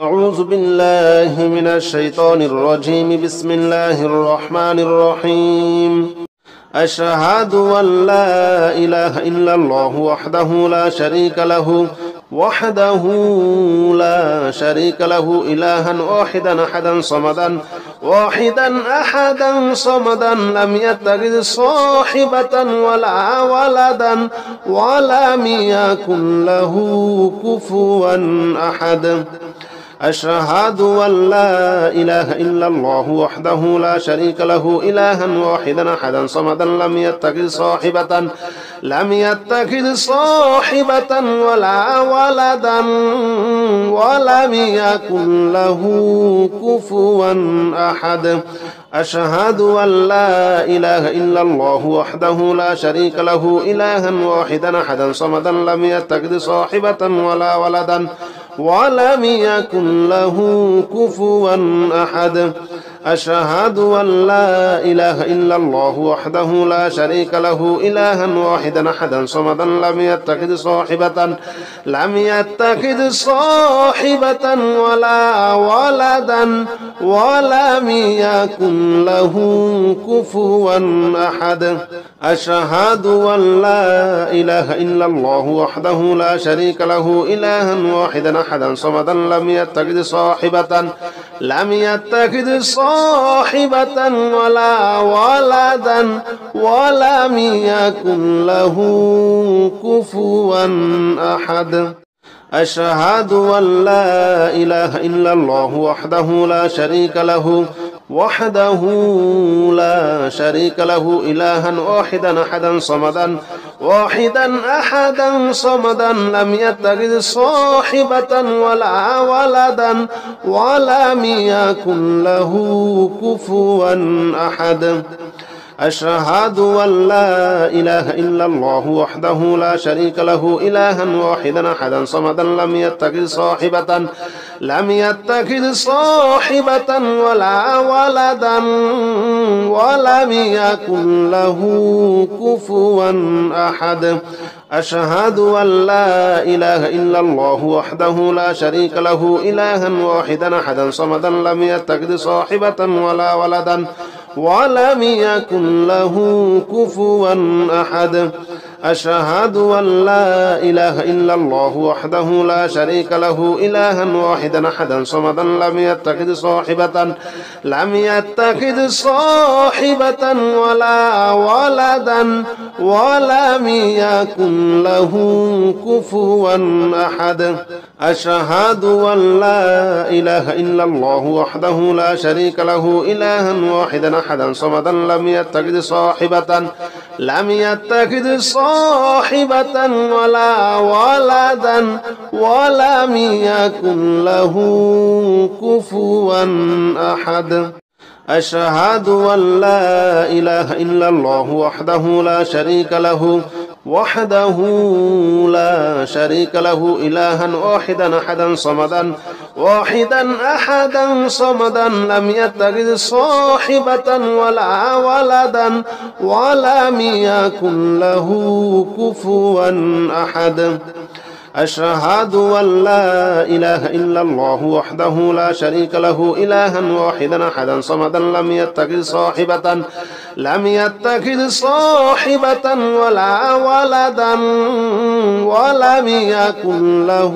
أعوذ بالله من الشيطان الرجيم. بسم الله الرحمن الرحيم. أشهد أن لا إله إلا الله وحده لا شريك له إلها أحدا صمدا لم يتخذ صاحبة ولا ولدا ولم يكن له كفوا أحد. أشهد أن لا إله إلا الله وحده لا شريك له إلها واحدا أحدا صمدا لم يتخذ صاحبة ولا ولدا ولم يكن له كفوا أحد. أشهد أن لا إله إلا الله وحده لا شريك له إلها واحدا أحدا صمدا لم يتخذ صاحبة ولا ولدا ولم يكن له كفوا أحد. أشهد أن لا إله إلا الله وحده لا شريك له إلها واحدا أحدا صمدا لم يتخذ صاحبة ولا ولدا ولم يكن له كفوا أحد. أشهد أن لا إله إلا الله وحده لا شريك له إلها واحدا أحدا صمدا لم يتخذ صاحبة ولا ولدا ولم يكن له كفوا أحد. أشهد أن لا إله إلا الله وحده لا شريك له إلها أحدا صمدا لم يتخذ صاحبة ولا ولدا ولم يكن له كفوا أحد. أشهد أن لا إله إلا الله وحده لا شريك له إلها واحدا أحدا صمدا لم يتخذ صاحبة ولا ولدا ولم يكن له كفوا أحد. أشهد أن لا إله إلا الله وحده لا شريك له إلها واحدا أحدا صمدا لم يتخذ صاحبة ولا ولدا ولم يكن له كفوا أحد. أشهد أن لا إله إلا الله وحده لا شريك له إلها واحدا أحدا صمدا لم يتخذ صاحبة ولا ولدا ولم يكن له كفوا أحد. أشهد أن لا إله إلا الله وحده لا شريك له إلها واحدا أحدا صمدا لم يتخذ صاحبة ولا ولدا ولم يكن له كفوا أحد. أشهد أن لا إله إلا الله وحده لا شريك له إلها أحدا صمدا لم يتخذ صاحبة ولا ولدا ولم يكن له كفوا أحد. أشهد أن لا إله إلا الله وحده لا شريك له إلها واحدا أحدا صمدا لم يتخذ صاحبة ولا ولدا ولم يكن له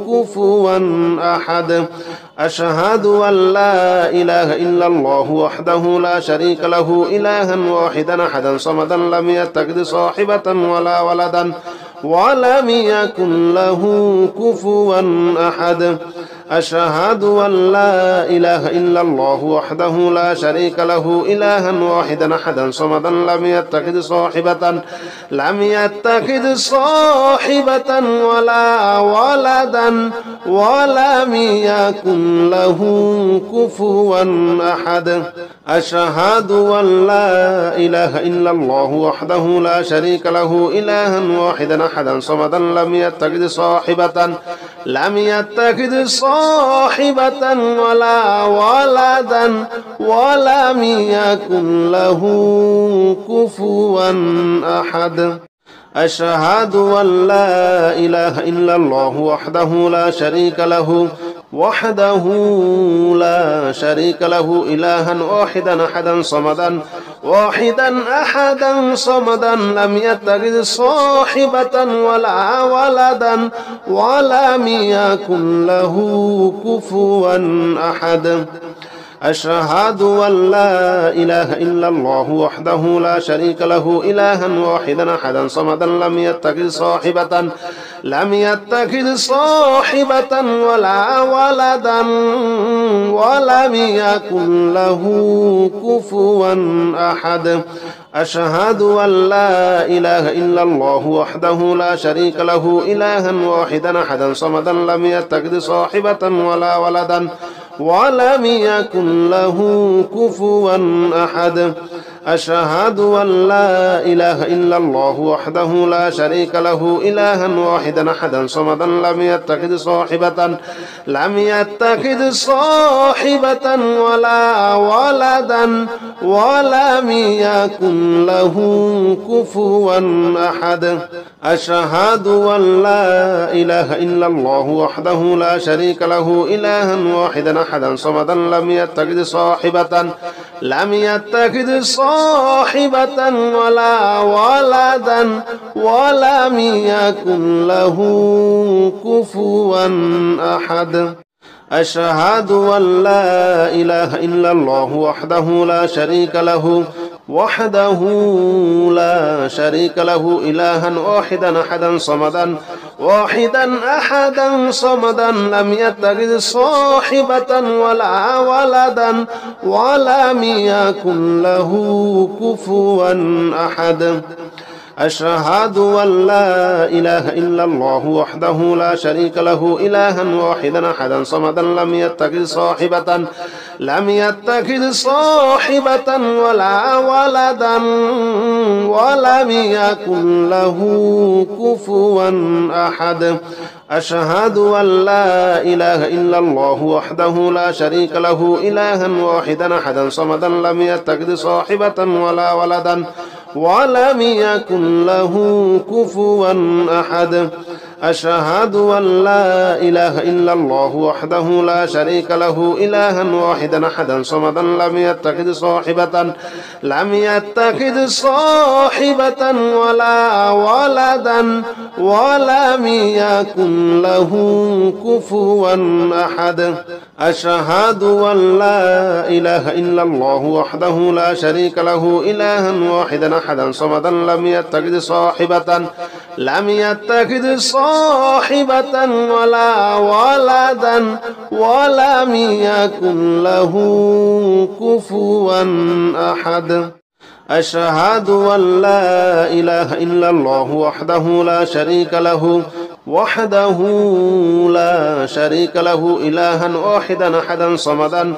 كفوا أحد. أشهد أن لا إله إلا الله وحده لا شريك له إلها واحدا أحدا صمدا لم يتخذ صاحبة ولا ولدا ولم يكن له كفوا أحد. أشهد أن لا إله إلا الله وحده لا شريك له إلها واحدا أحدا صمدا لم يتخذ صاحبة ولا ولدا ولم يكن له كفوا أحد. أشهد أن لا إله إلا الله وحده لا شريك له إلها واحدا أحدا صمدا لم يتخذ صاحبة ولا ولدا ولم يكن له كفوا أحد. أشهد أن لا إله إلا الله وحده لا شريك له وحده لا شريك له إلها واحدا أحدا صمدا لم يتخذ صاحبة ولا ولدا ولم يكن له كفوا أحد أشهد أن لا إله إلا الله وحده لا شريك له إلها واحدا أحدا صمدا لم يتخذ صاحبة ولا ولدا ولم يكن له كفوا أحد أشهد أن لا إله إلا الله وحده لا شريك له إلها واحدا أحدا صمدا لم يتخذ صاحبة ولا ولدا ولم يكن له كفوا أحد أشهد أن لا إله إلا الله وحده لا شريك له إلها واحدا أحدا صمدا لم يتخذ صاحبة ولا ولدا ولم يكن له كفوا أحد أشهد أن لا إله إلا الله وحده لا شريك له إلها واحدا أحدا صمدا لم يتخذ صاحبة ولا ولدا ولم يكن له كفوا أحد أشهد أن لا إله إلا الله وحده لا شريك له إلها واحدا أحدا صمدا لم يتخذ صاحبة ولا ولدا ولم يكن له كفوا أحد أشهد أن لا إله إلا الله وحده لا شريك له إلها واحدا أحدا صمدا لم يتخذ صاحبة ولا ولدا ولم يكن له كفوا أحد أشهد أن لا إله إلا الله وحده لا شريك له إلها واحدا أحدا صمدا لم يتخذ صاحبة ولا ولدا ولم يكن له كفوا أحد أشهد أن لا إله إلا الله وحده لا شريك له إلها واحدا أحدا صمدا لم يتخذ صاحبة ولا ولدا ولم يكن له كفوا أحد أشهد أن لا إله إلا الله وحده لا شريك له إلها واحدا أحدا صمدا لم يتخذ صاحبة ولا ولدا ولم يكن له كفوا أحد أشهد أن لا إله إلا الله وحده لا شريك له إلها واحدا أحدا صمدا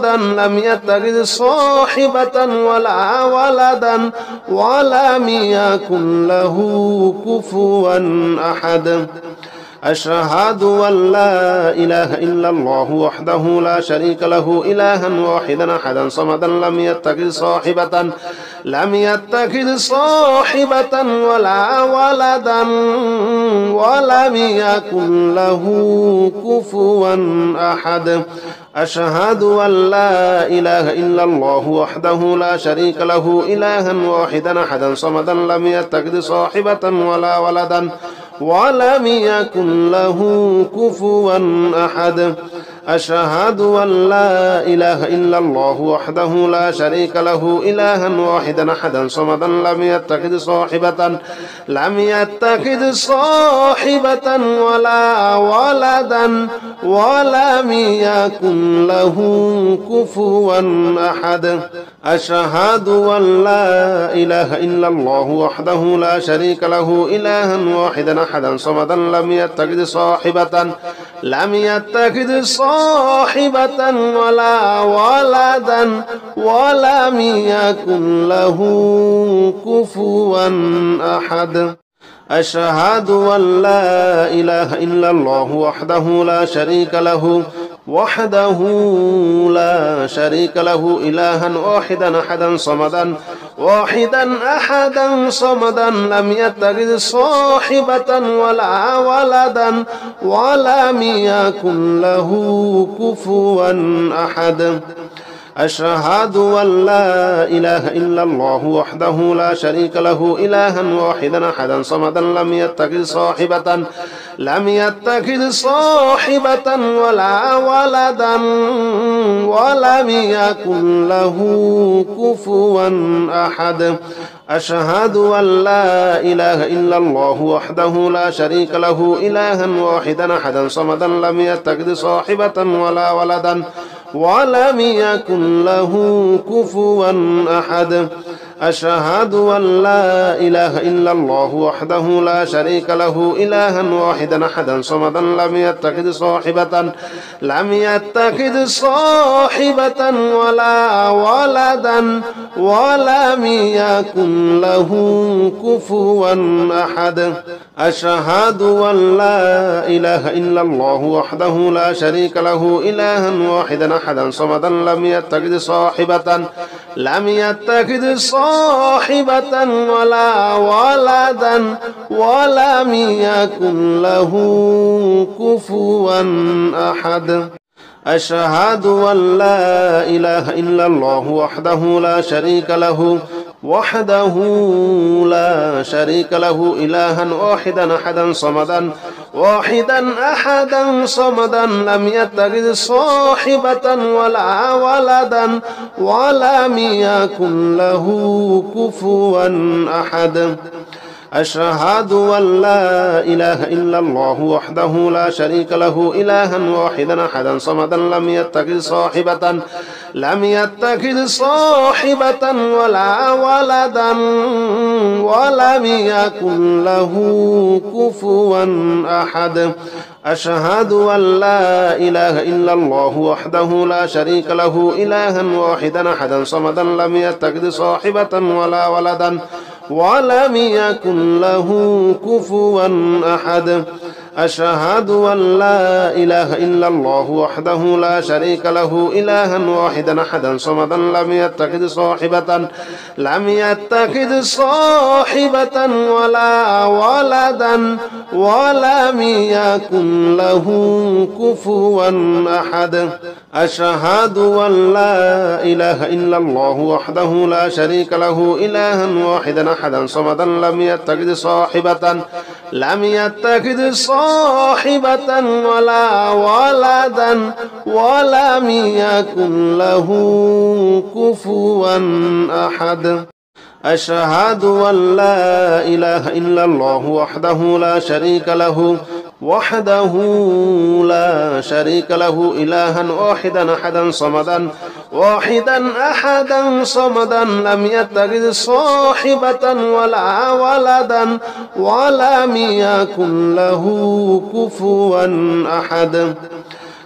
لم يتخذ صاحبة ولا ولدا ولم يكن له كفوا أحد أشهد أن لا إله إلا الله وحده لا شريك له إلها واحدا أحدا صمدا لم يتخذ صاحبة ولا ولدا ولم يكن له كفوا أحد أشهد أن لا إله إلا الله وحده لا شريك له إلها واحدا أحدا صمدا لم يتخذ صاحبة ولا ولدا ولم يكن له كفوا أحد أشهد أن لا إله إلا الله وحده لا شريك له إلها واحدا أحدا صمدا لم يتخذ صاحبة ولا ولدا ولم يكن له كفوا أحد أشهد أن لا إله إلا الله وحده لا شريك له إلها واحدا أحدا صمدا لم يتخذ صاحبة ولا ولدا ولم يكن له كفوا أحد أشهد أن لا إله إلا الله وحده لا شريك له إلها واحدا أحدا واحدا أحدا صمدا لم يتخذ صاحبة ولا ولدا ولم يكن له كفوا أحد أشهد أن لا إله إلا الله وحده لا شريك له إلها واحدا أحدا صمدا لم يتخذ صاحبة ولا ولدا ولم يكن له كفوا أحد أشهد أن لا إله إلا الله وحده لا شريك له إلها واحدا أحدا صمدا لم يتخذ صاحبة ولا ولدا ولم يكن له كفوا أحد أشهد أن لا إله إلا الله وحده لا شريك له إلها واحدا أحدا صمدا لم يتخذ صاحبة ولا ولدا ولم يكن له كفوا أحد أشهد أن لا إله إلا الله وحده لا شريك له إلها واحدا أحدا صمدا لم يتخذ صاحبة ولا ولدا ولم يكن له كفوا أحد أشهد أن لا إله إلا الله وحده لا شريك له إلها واحدا أحدا صمدا لم يتخذ صاحبة ولا ولدا ولم يكن له كفوا أحد أشهد أن لا إله إلا الله وحده لا شريك له إلها واحدا أحدا صمدا لم يتخذ صاحبة ولا ولدا ولم يكن له كفوا أحد أشهد أن لا إله إلا الله وحده لا شريك له إلها واحدا أحدا صمدا لم يتخذ صاحبة ولا ولدا ولم يكن له كفوا أحد أشهد أن لا إله إلا الله وحده لا شريك له إلها واحدا أحدا صمدا لم يتخذ صاحبة ولا ولدا ولم يكن له كفوا أحد أشهد أن لا إله إلا الله وحده لا شريك له إلها واحدا أحدا صمدا لم يتخذ صاحبة ولا ولدا ولم يكن له كفوا أحد أشهد أن لا إله إلا الله وحده لا شريك له إلها واحدا أحدا صمدا لم يتخذ صاحبة ولا ولدا ولم يكن له كفوا أحد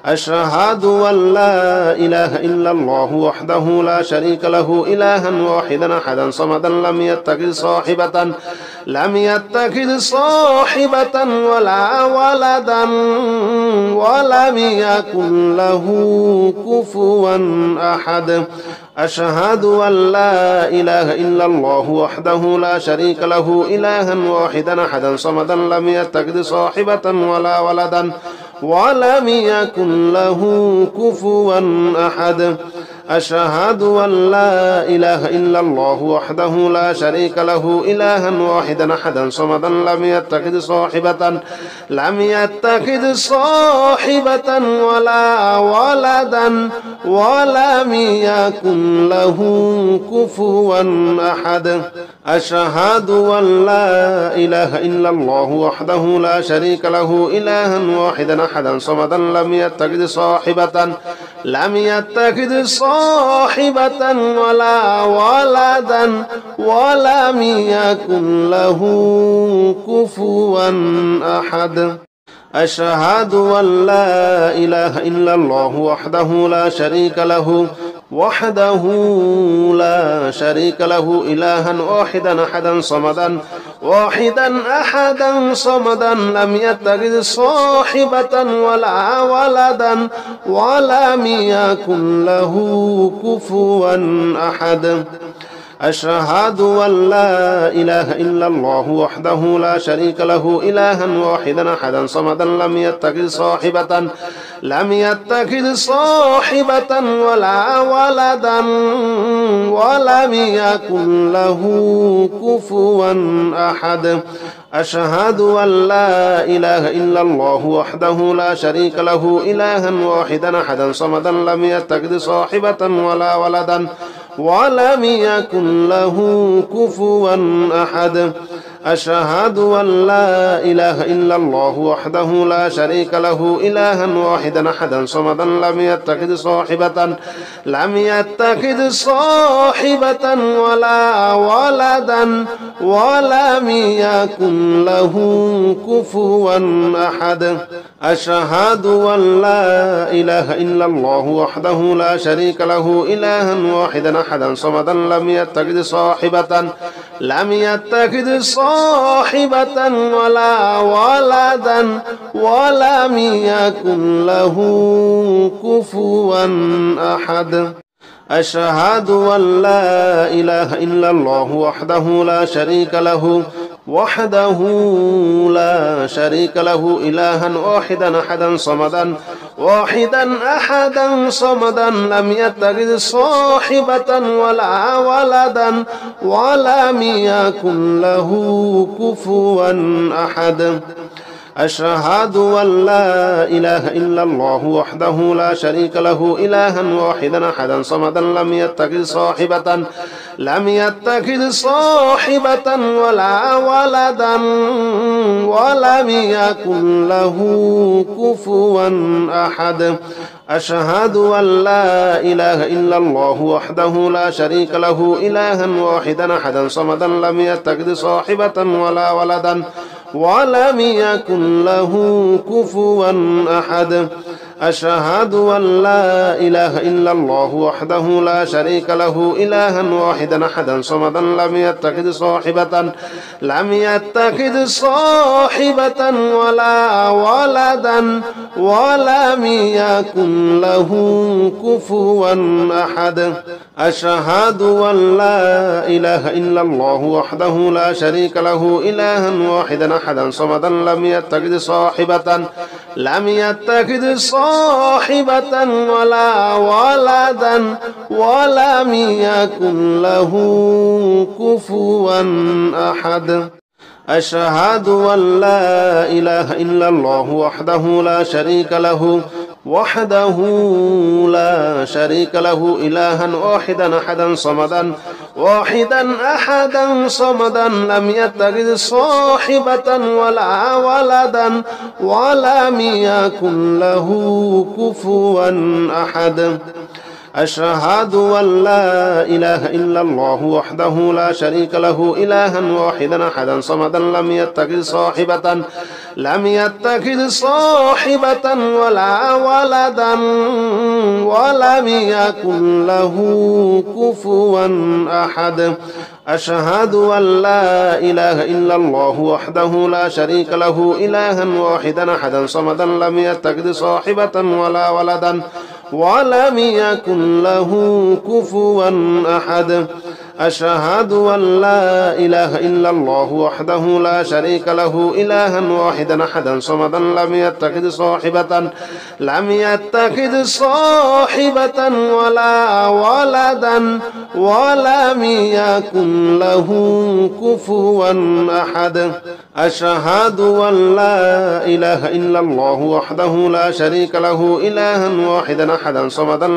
أشهد أن لا إله إلا الله وحده لا شريك له إلها واحدا أحدا صمدا لم يتخذ صاحبة ولا ولدا ولم يكن له كفوا أحد أشهد أن لا إله إلا الله وحده لا شريك له إلها واحدا أحدا صمدا لم يتخذ صاحبة ولا ولدا ولم يكن له كفوا أحد أشهد أن لا إله إلا الله وحده لا شريك له إلها واحدا أحدا صمدا لم يتخذ صاحبة ولا ولدا ولم يكن له كفوا أحد أشهد أن لا إله إلا الله وحده لا شريك له إلها واحدا أحدا صمدا لم يتخذ صاحبة ولا ولدا ولم يكن له كفوا أحد أشهد أن لا إله إلا الله وحده لا شريك له إلها واحدا أحدا صمدا لم يتخذ صاحبة ولا ولدا ولم يكن له كفوا أحد أشهد أن لا إله إلا الله وحده لا شريك له إلها واحدا أحدا صمدا لم يتخذ صاحبة ولا ولدا ولم يكن له كفوا أحد أشهد أن لا إله إلا الله وحده لا شريك له إلها واحدا أحدا صمدا لم يتخذ صاحبة ولا ولدا ولم يكن له كفوا أحد أشهد أن لا إله إلا الله وحده لا شريك له إلها واحدا أحدا صمدا لم يتخذ صاحبة ولا ولدا ولم يكن له كفوا أحد أشهد أن لا إله إلا الله وحده لا شريك له إلها واحدا أحدا صمدا لم يتخذ صاحبة ولا ولدا ولم يكن له كفوا أحد أشهد أن لا إله إلا الله وحده لا شريك له إلها واحدا أحدا صمدا لم يتخذ صاحبة ولا ولدا ولم يكن له كفوا أحد أشهد أن لا إله إلا الله وحده لا شريك له إلها واحدا أحدا صمدا لم يتخذ صاحبة ولا ولدا ولم يكن له كفوا أحد أشهد أن لا إله إلا الله وحده لا شريك له إلها واحدا أحدا صمدا لم يتخذ صاحبة ولا ولدا ولم يكن له كفوا أحد أشهد أن لا إله إلا الله وحده لا شريك له إلها واحدا أحدا صمدا لم يتخذ صاحبة ولا ولدا ولم يكن له كفوا أحد أشهد أن لا إله إلا الله وحده لا شريك له إلها واحدا أحدا صمدا لم يتخذ صاحبة ولا ولدا ولم يكن له كفوا أحد أشهد أن لا إله إلا الله وحده لا شريك له إلها واحدا أحدا صمدا لم يتخذ صاحبة ولا ولدا ولم يكن له كفوا أحد أشهد أن لا إله إلا الله وحده لا شريك له إلها واحدا أحدا صمدا لم يتخذ صاحبة ولا ولدا ولم يكن له كفوا أحد أشهد أن لا إله إلا الله وحده لا شريك له إلها واحدا أحدا صمدا لم يتخذ صاحبة ولا ولدا ولم يكن له كفوا أحد أشهد أن لا إله إلا الله وحده لا شريك له إلها واحدا أحدا صمدا لم يتخذ صاحبة ولا ولدا ولم يكن له كفوا أحد أشهد أن لا إله إلا الله وحده لا شريك له إلها واحدا أحدا صمدا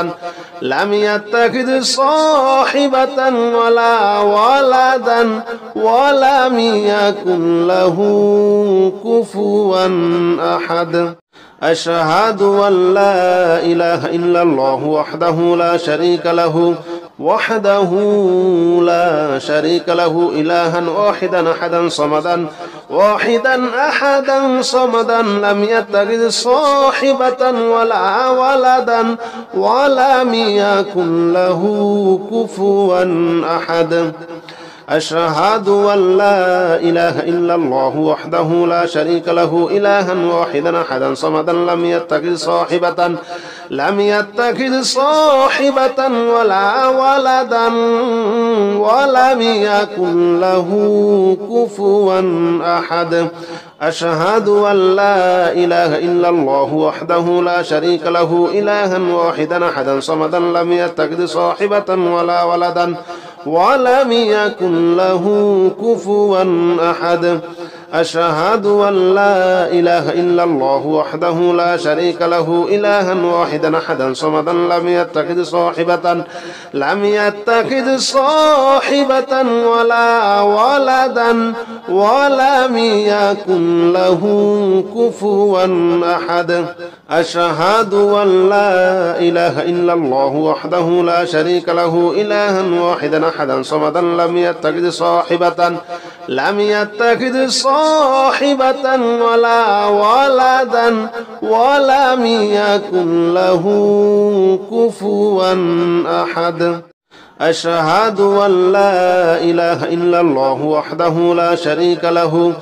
لم يتخذ صاحبة ولا ولدا ولم يكن له كفوا أحد أشهد أن لا إله إلا الله وحده لا شريك له إلها واحدا أحدا صمدا لم يتخذ صاحبة ولا ولدا ولم يكن له كفوا أحد أشهد أن لا إله إلا الله وحده لا شريك له إلها واحدا أحدا صمدا لم يتخذ لم يتخذ صاحبة ولا ولدا ولم يكن له كفوا أحد أشهد أن لا إله إلا الله وحده لا شريك له إلها واحدا أحدا صمدا لم يتخذ صاحبة ولا ولدا ولم يكن له كفوا أحد أشهد أن لا إله إلا الله وحده لا شريك له إلها واحدا أحدا صمدا لم يتخذ صاحبة ولا ولدا ولم يكن له كفوا أحد أشهد أن لا إله إلا الله وحده لا شريك له إلها واحدا أحدا صمدا لم يتخذ صاحبة ولا ولدا ولم يكن له كفوا أحد أشهد أن لا إله إلا الله وحده لا شريك له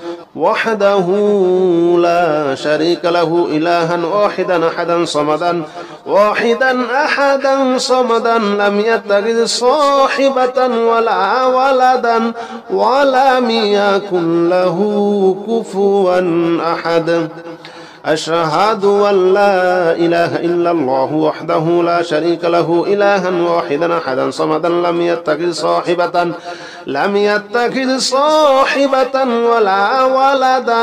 إلها واحدا أحدا صمدا لم يتخذ صاحبة ولا ولدا ولم يكن له كفوا أحد أشهد أن لا إله إلا الله وحده لا شريك له إلها واحدا أحدا صمدا لم يتخذ صاحبة ولا ولدا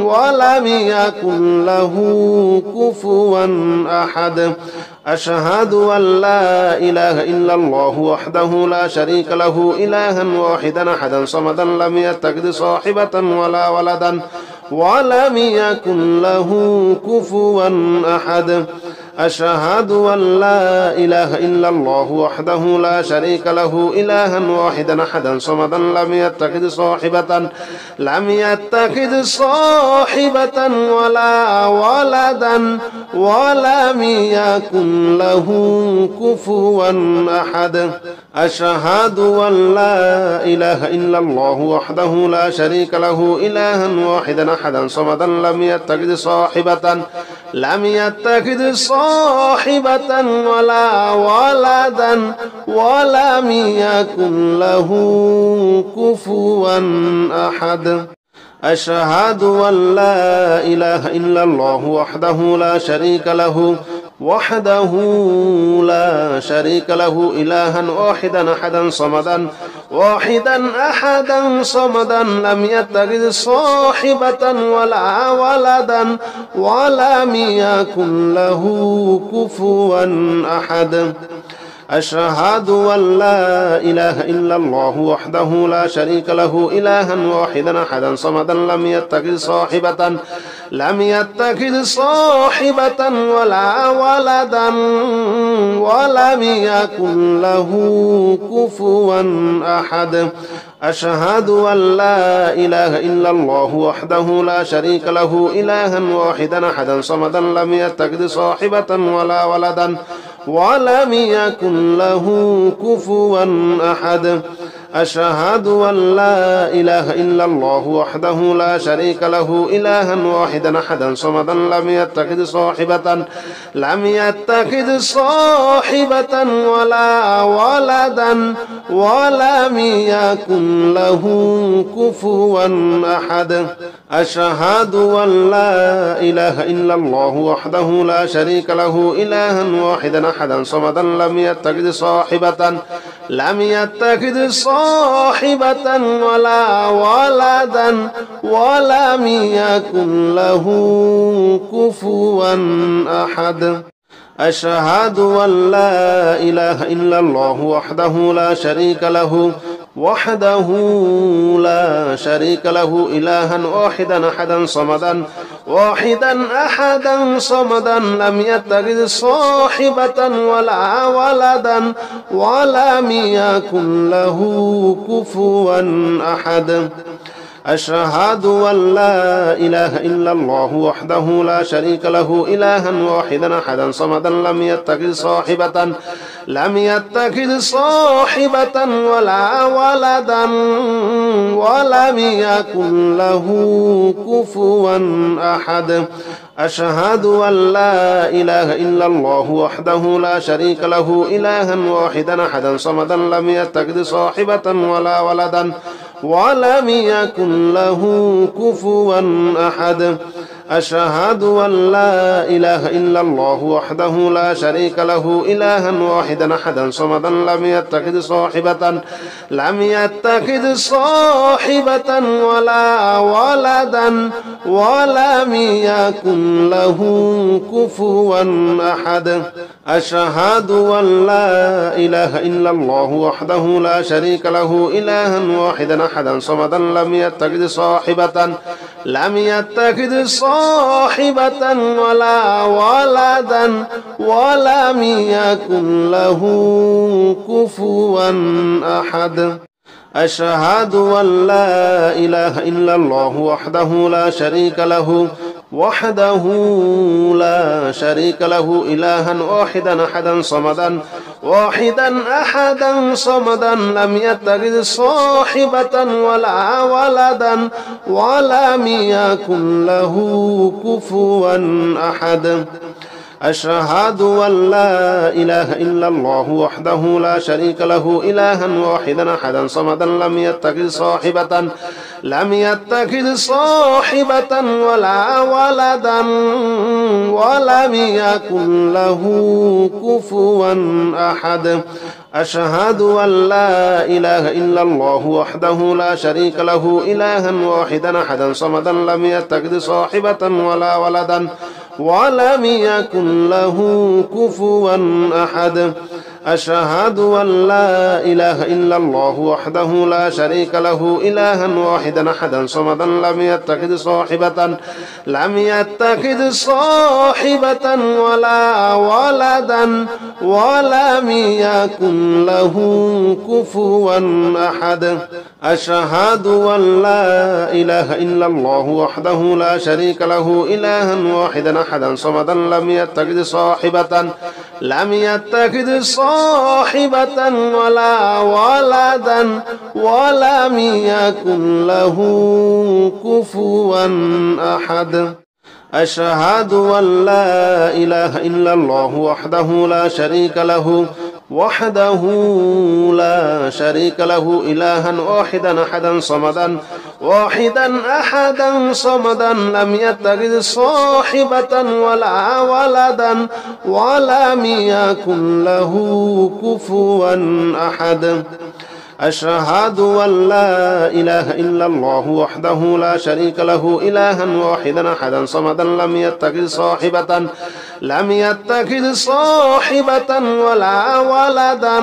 ولم يكن له كفوا أحد أشهد أن لا إله إلا الله وحده لا شريك له إلها واحدا أحدا صمدا لم يتخذ صاحبة ولا ولدا ولم يكن له كفوا أحد أشهد أن لا إله إلا الله وحده لا شريك له إلها واحدا أحدا صمدا لم يتخذ صاحبة ولا ولدا ولم يكن له كفوا أحد أشهد أن لا إله إلا الله وحده لا شريك له إلها واحدا أحدا صمدا لم يتخذ صاحبة ولا ولدا ولم يكن له كفوا أحد أشهد أن لا إله إلا الله وحده لا شريك له إلها واحدا أحدا صمدا لم يتخذ صاحبة ولا ولدا ولم يكن له كفوا أحد أشهد أن لا إله إلا الله وحده لا شريك له إلها واحدا أحدا صمدا لم يتخذ صاحبة ولا ولدا ولم يكن له كفوا أحد أشهد أن لا إله إلا الله وحده لا شريك له إلها واحدا أحدا صمدا لم يتخذ صاحبة ولا ولدا ولم يكن له كفوا أحد أشهد أن لا إله إلا الله وحده لا شريك له إلها واحدا أحدا صمدا لم يتخذ صاحبة ولا ولدا ولم يكن له كفوا أحد أشهد أن لا إله إلا الله وحده لا شريك له إلها واحدا أحدا صمدا لم يتخذ صاحبة ولا ولدا ولم يكن له كفوا أحد أشهد أن لا إله إلا الله وحده لا شريك له إلها واحدا أحدا صمدا لم يتخذ صاحبة ولا ولدا ولم يكن له كفوا أحد أشهد أن لا إله إلا الله وحده لا شريك له إلها واحدا أحدا صمدا لم يتخذ لم يتخذ صاحبة ولا ولدا ولم يكن له كفوا أحد أشهد أن لا إله إلا الله وحده لا شريك له إلها واحدا أحدا صمدا لم يتخذ صاحبة ولا ولدا ولم يكن له كفوا أحد أشهد أن لا إله إلا الله وحده لا شريك له إلها واحدا أحدا صمدا لم يتخذ صاحبة ولا ولدا ولم يكن له كفوا أحد أشهد أن لا إله إلا الله وحده لا شريك له إلها واحدا أحدا صمدا لم يتخذ صاحبة ولا ولدا ولم يكن له كفوا أحد أشهد أن لا إله إلا الله وحده لا شريك له إلها واحدا أحدا صمدا لم يتخذ صاحبة ولا ولدا ولم يكن له كفوا أحد أشهد أن لا إله إلا الله وحده لا شريك له إلها واحدا أحدا صمدا لم يتخذ صاحبة ولا ولدا ولم يكن له كفوا أحد أشهد أن لا إله إلا الله وحده لا شريك له إلها واحدا أحدا صمدا لم يتخذ صاحبة ولا ولدا ولم يكن له كفوا أحد أشهد أن لا إله إلا الله وحده لا شريك له إلها واحدا أحدا صمدا لم يتخذ صاحبة ولا ولدا ولم يكن له كفوا أحد أشهد أن لا إله إلا الله وحده لا شريك له إلها واحدا أحدا صمدا لم يتخذ صاحبة ولا ولدا ولم يكن له كفوا أحد أشهد أن لا إله إلا الله وحده لا شريك له إلها واحدا أحدا صمدا لم يتخذ صاحبة ولا ولدا ولم يكن له كفوا أحد أشهد أن لا إله إلا الله وحده لا شريك له إلها واحدا أحدا صمدا لم يتخذ صاحبة ولا ولدا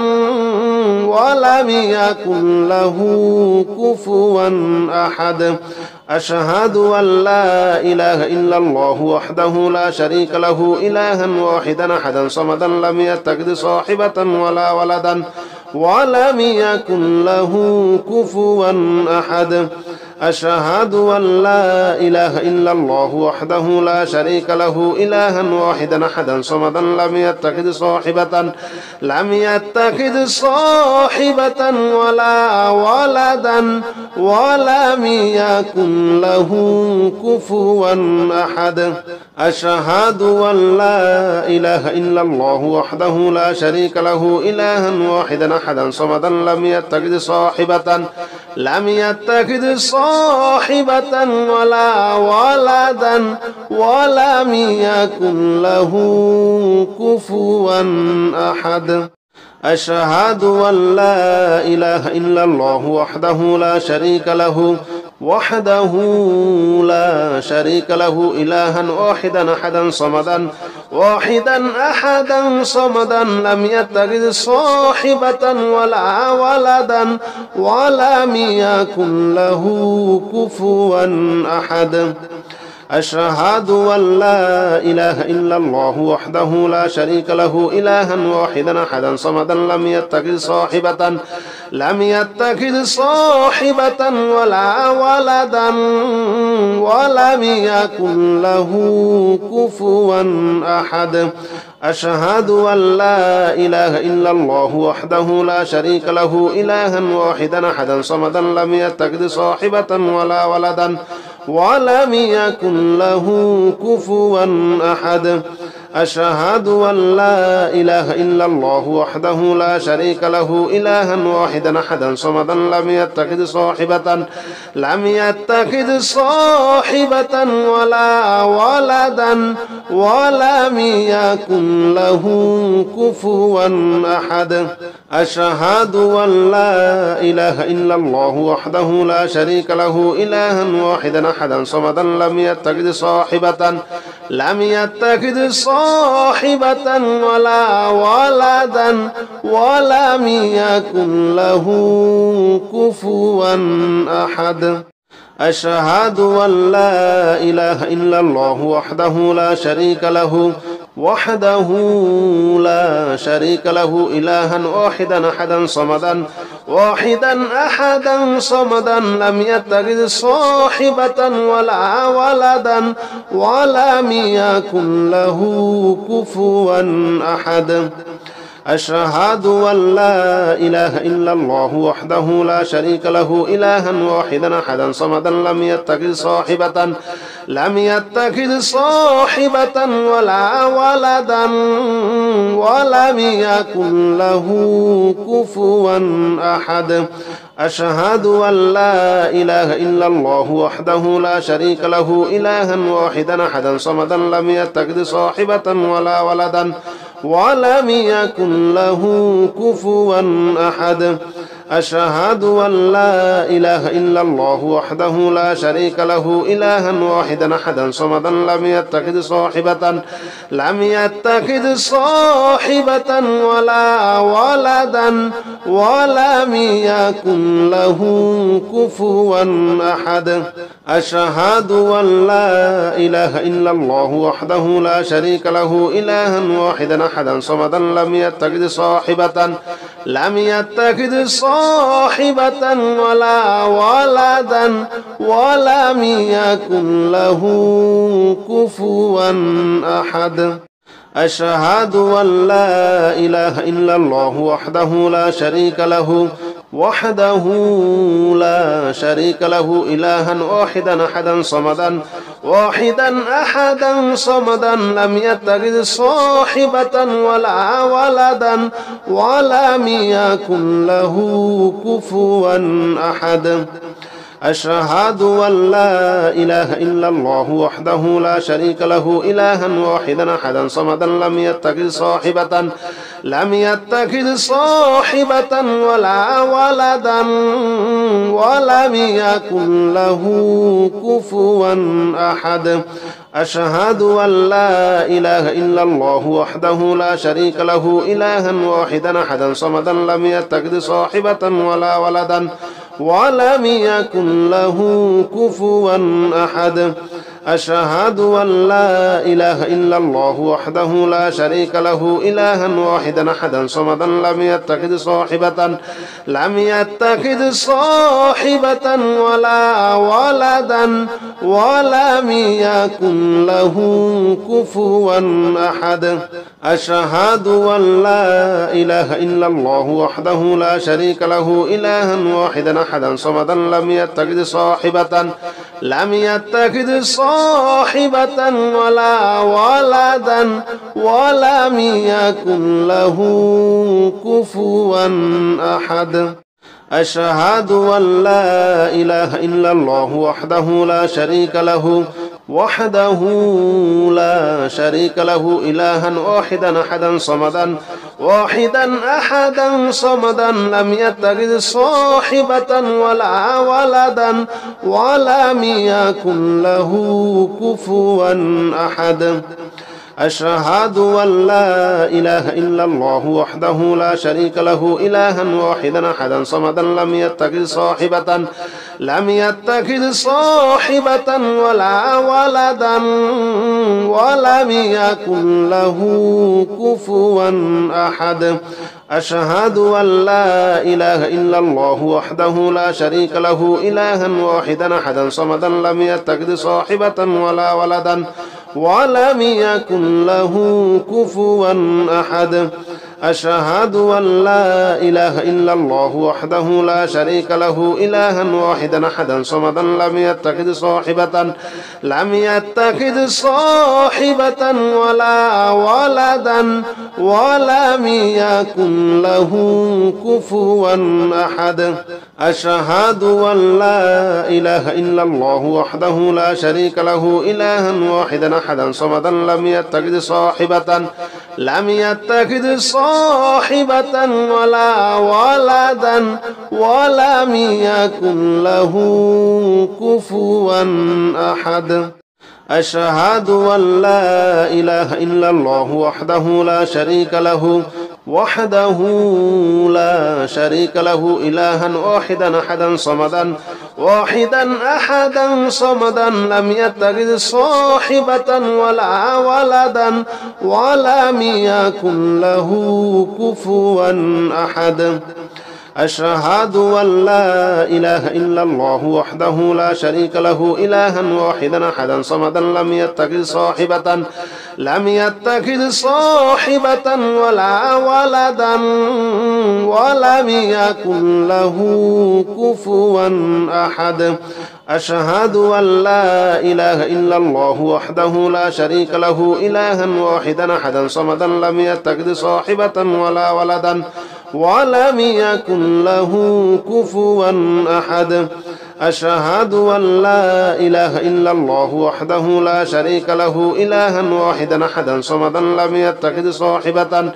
ولم يكن له كفوا أحد أشهد أن لا إله إلا الله وحده لا شريك له إلها واحدا أحدا صمدا لم يتخذ صاحبة ولا ولدا ولم يكن له كفوا أحد أشهد أن لا إله إلا الله وحده لا شريك له إلها واحدا أحدا صمدا لم يتخذ صاحبة ولا ولدا ولم يكن له كفوا أحد أشهد أن لا إله إلا الله وحده لا شريك له إلها واحدا أحدا صمدا لم يتخذ صاحبة ولا ولدا ولم يكن له كفوا أحد أشهد أن لا إله إلا الله وحده لا شريك له إلها واحدا أحدا صمدا لم يتخذ صاحبة ولا ولدا ولم يكن له كفوا أحد أشهد أن لا إله إلا الله وحده لا شريك له إلها واحدا أحدا صمدا لم يتخذ صاحبة ولا ولدا ولم يكن له كفوا أحد أشهد أن لا إله إلا الله وحده لا شريك له إلها واحدا أحدا صمدا لم يتخذ صاحبة ولا ولدا ولم يكن له كفوا أحد أشهد أن لا إله إلا الله وحده لا شريك له إلها واحدا أحدا صمدا لم يتخذ صاحبة ولا ولدا ولم يكن له كفوا أحد أشهد أن لا إله إلا الله وحده لا شريك له إلها واحدا أحدا صمدا لم يتخذ صاحبة ولا ولدا ولم يكن له كفوا أحد أشهد أن لا إله إلا الله وحده لا شريك له إلها واحدا أحدا صمدا لم يتخذ صاحبة ولا ولدا ولم يكن له كفوا أحد أشهد أن لا إله إلا الله وحده لا شريك له إلها واحدا أحدا صمدا لم يتخذ صاحبة ولا ولدا ولم يكن له كفوا أحد أشهد أن لا إله إلا الله وحده لا شريك له إلها واحدا أحدا صمدا لم يتخذ صاحبة ولا ولدا ولم يكن له كفوا أحد أشهد أن لا إله إلا الله وحده لا شريك له إلها واحدا أحدا صمدا لم يتخذ صاحبة ولا ولدا ولم يكن له كفوا أحد أشهد أن لا إله إلا الله وحده لا شريك له إلها واحدا أحدا صمدا لم يتخذ صاحبة ولا ولدا ولم يكن له كفوا أحد أشهد أن لا إله إلا الله وحده لا شريك له إلها واحدا أحدا صمدا لم يتخذ صاحبة ولا ولدا ولم يكن له كفوا أحد أشهد أن لا إله إلا الله وحده لا شريك له إلها واحدا أحدا صمدا لم يتخذ صاحبة ولا ولدا ولم يكن له كفوا أحد أشهد أن لا إله إلا الله وحده لا شريك له إلها واحدا أحدا صمدا لم يتخذ صاحبة ولا ولدا ولم يكن له كفوا أحد أشهد أن لا إله إلا الله وحده لا شريك له إلها واحدا أحدا صمدا لم يتخذ صاحبة ولا ولدا ولم يكن له كفوا أحد أشهد أن لا إله إلا الله وحده لا شريك له إلها واحدا أحدا صمدا لم يتخذ صاحبة ولا ولدا ولم يكن له كفوا أحد أشهد أن لا إله إلا الله وحده لا شريك له إلها واحدا أحدا صمدا لم يتخذ صاحبة ولا ولدا ولم يكن له كفوا أحد أشهد أن لا إله إلا الله وحده لا شريك له إلها واحدا أحدا صمدا لم يتخذ صاحبة ولا ولدا ولم يكن له كفوا أحد أشهد أن لا إله إلا الله وحده لا شريك له إلها واحدا أحدا صمدا لم يتخذ صاحبة ولا ولدا ولم يكن له كفوا أحد أشهد أن لا إله إلا الله وحده لا شريك له إلها واحدا أحدا صمدا لم يتخذ صاحبة ولا ولدا ولم يكن له كفوا أحد أشهد أن لا إله إلا الله وحده لا شريك له إلها واحدا أحدا صمدا لم يتخذ صاحبة ولا ولدا ولم يكن له كفوا أحد أشهد أن لا إله إلا الله وحده لا شريك له إلها واحدا أحدا صمدا لم يتخذ صاحبة ولا ولدا ولم يكن له كفوا أحد أشهد أن لا إله إلا الله وحده لا شريك له إلها واحدا أحدا صمدا لم يتخذ صاحبة ولا ولدا ولم يكن له كفوا أحد أشهد أن لا إله إلا الله وحده لا شريك له إلها واحدا أحدا صمدا لم يتخذ صاحبة ولا ولدا ولم يكن له كفوا أحد أشهد أن لا إله إلا الله وحده لا شريك له إلها واحدا أحدا صمدا لم يتخذ صاحبة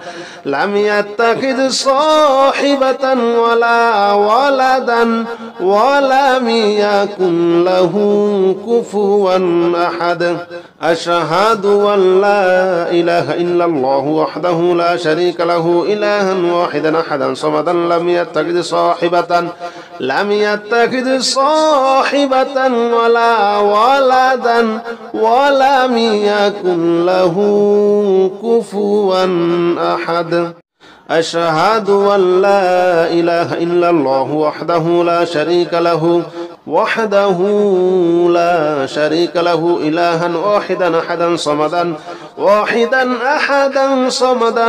ولا ولدا ولم يكن له كفوا أحد أشهد أن لا إله إلا الله وحده لا شريك له إلها واحدا أحدا صمدا لم يتخذ صاحبة ولا ولدا ولم يكن له كفوا أحد أشهد أن لا إله إلا الله وحده لا شريك له إلها واحدا أحدا صمدا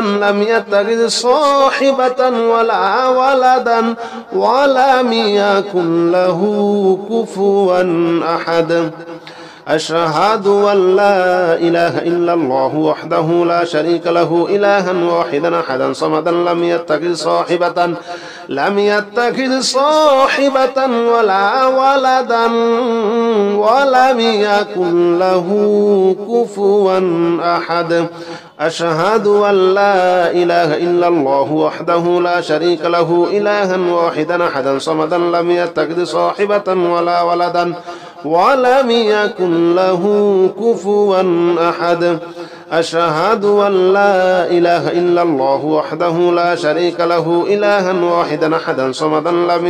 لم يتخذ صاحبة ولا ولدا ولم يكن له كفوا أحد أشهد أن لا إله إلا الله وحده لا شريك له إلها واحدا أحدا صمدا لم يتخذ صاحبة ولا ولدا ولم يكن له كفوا أحد أشهد أن لا إله إلا الله وحده لا شريك له إلها واحدا أحدا صمدا لم يتخذ صاحبة ولا ولدا ولم يكن له كفوا أحد أشهد أن لا إله إلا الله وحده لا شريك له إلها واحدا أحدا صمدا لم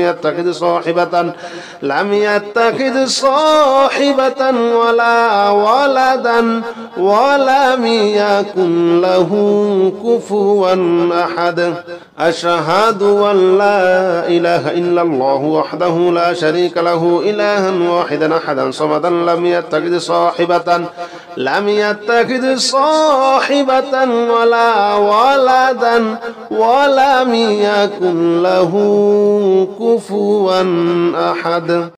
يتخذ صاحبة ولا ولدا ولم يكن له كفوا أحد أشهد أن لا إله إلا الله وحده لا شريك له إلها واحدا أحدا صمدا لم يتخذ صاحبة ولا ولدا ولم يكن له كفوا أحد